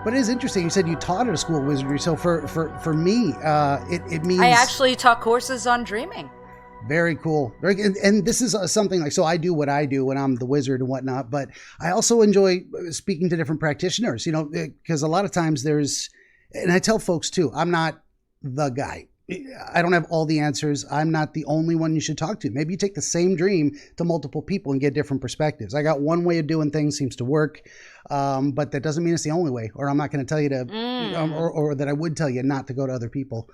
But it is interesting. You said you taught at a school of wizardry. So for me, it means I actually taught courses on dreaming. very cool. And this is something like, so I do what I do when I'm the wizard and whatnot, but I also enjoy speaking to different practitioners, because a lot of times and I tell folks too, I'm not the guy. I don't have all the answers. I'm not the only one you should talk to. Maybe you take the same dream to multiple people and get different perspectives. I got one way of doing things, seems to work, but that doesn't mean it's the only way, or I'm not going to tell you to, or that I would tell you not to go to other people.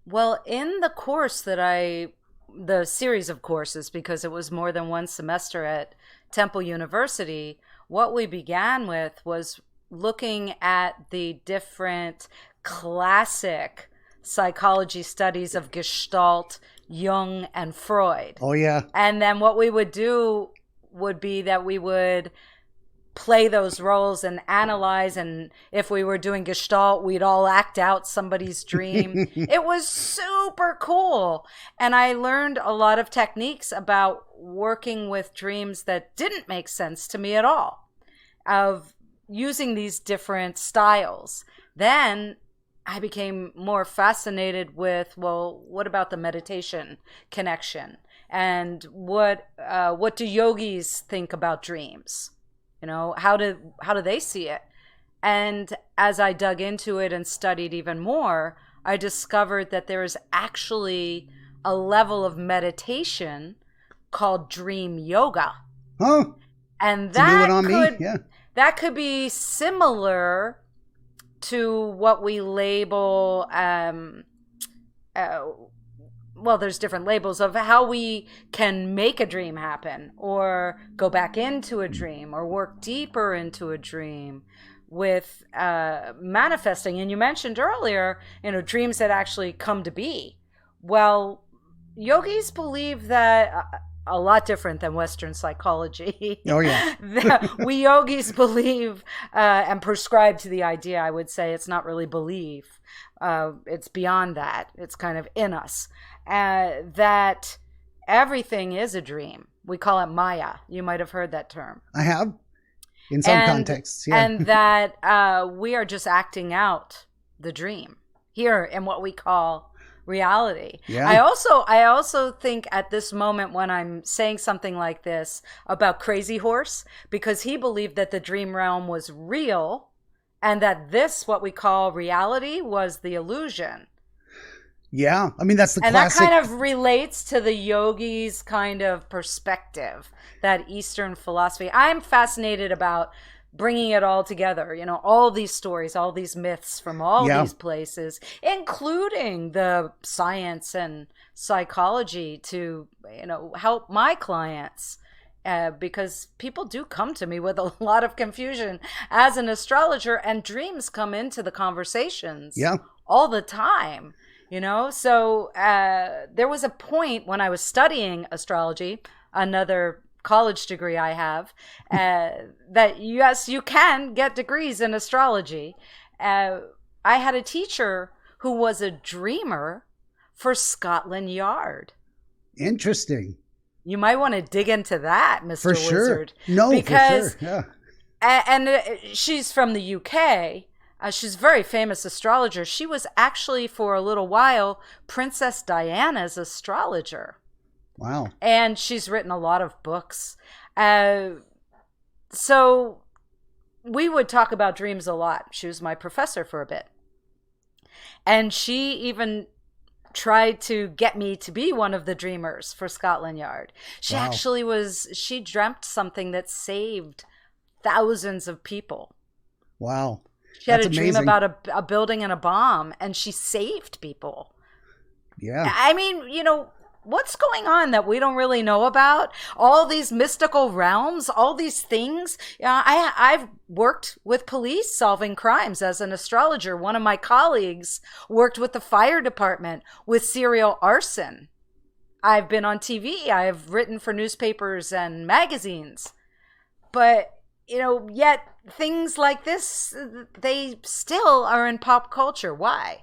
Well, in the course the series of courses, because it was more than one semester at Temple University, what we began with was looking at the different classic psychology studies of Gestalt, Jung, and Freud. Oh, yeah. And then what we would do would be that we would play those roles and analyze, and if we were doing Gestalt, we'd all act out somebody's dream. It was super cool. And I learned a lot of techniques about working with dreams that didn't make sense to me at all, of using these different styles. Then I became more fascinated with, well, what about the meditation connection? And what do yogis think about dreams? How do they see it? And as I dug into it and studied even more, I discovered that there is actually a level of meditation called dream yoga. Oh, and that could be similar to what we label, there's different labels of how we can make a dream happen, or go back into a dream, or work deeper into a dream with manifesting. And you mentioned earlier, dreams that actually come to be. Well, yogis believe that a lot different than Western psychology. Oh, yeah. We yogis believe and prescribe to the idea, I would say. It's not really belief. It's beyond that. It's kind of in us. That everything is a dream. We call it Maya. You might have heard that term. I have, in some contexts. Yeah. And that we are just acting out the dream here in what we call reality. Yeah. I also think at this moment when I'm saying something like this about Crazy Horse, because he believed that the dream realm was real and that this, what we call reality, was the illusion. Yeah. I mean, that's the and classic. And that kind of relates to the yogi's kind of perspective, that Eastern philosophy. I'm fascinated about bringing it all together, all these stories, all these myths from all these places, including the science and psychology to, help my clients. Because people do come to me with a lot of confusion as an astrologer, and dreams come into the conversations all the time, So there was a point when I was studying astrology, another college degree I have, that yes, you can get degrees in astrology. I had a teacher who was a dreamer for Scotland Yard. Interesting. You might want to dig into that, Mr. For sure. Wizard. No, because, for sure. Yeah. And she's from the UK. She's a very famous astrologer. She was actually, for a little while, Princess Diana's astrologer. Wow. And she's written a lot of books. So we would talk about dreams a lot. She was my professor for a bit. And she even tried to get me to be one of the dreamers for Scotland Yard. She actually she dreamt something that saved thousands of people. Wow. She had a dream about a building and a bomb, and she saved people. Yeah. I mean, what's going on that we don't really know about? All these mystical realms, all these things. I've worked with police solving crimes as an astrologer. One of my colleagues worked with the fire department with serial arson. I've been on TV. I've written for newspapers and magazines. But, yet things like this, they still are in pop culture. Why?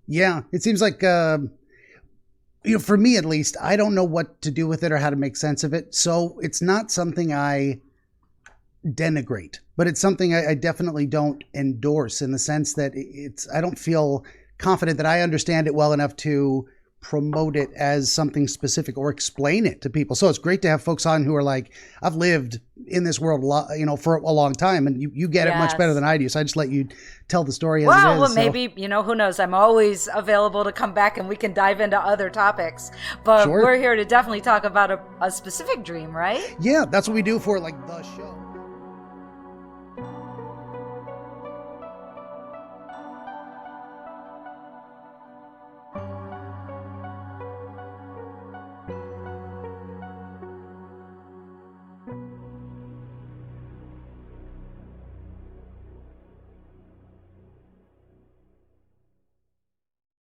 Yeah, it seems like... for me at least, I don't know what to do with it or how to make sense of it. So it's not something I denigrate, but it's something I definitely don't endorse, in the sense that I don't feel confident that I understand it well enough to promote it as something specific or explain it to people. So it's great to have folks on who are like, I've lived in this world for a long time, and you get it much better than I do. So I just let you tell the story as it is. Well, maybe, who knows? I'm always available to come back and we can dive into other topics. But we're here to definitely talk about a specific dream, right? Yeah, that's what we do for like the show.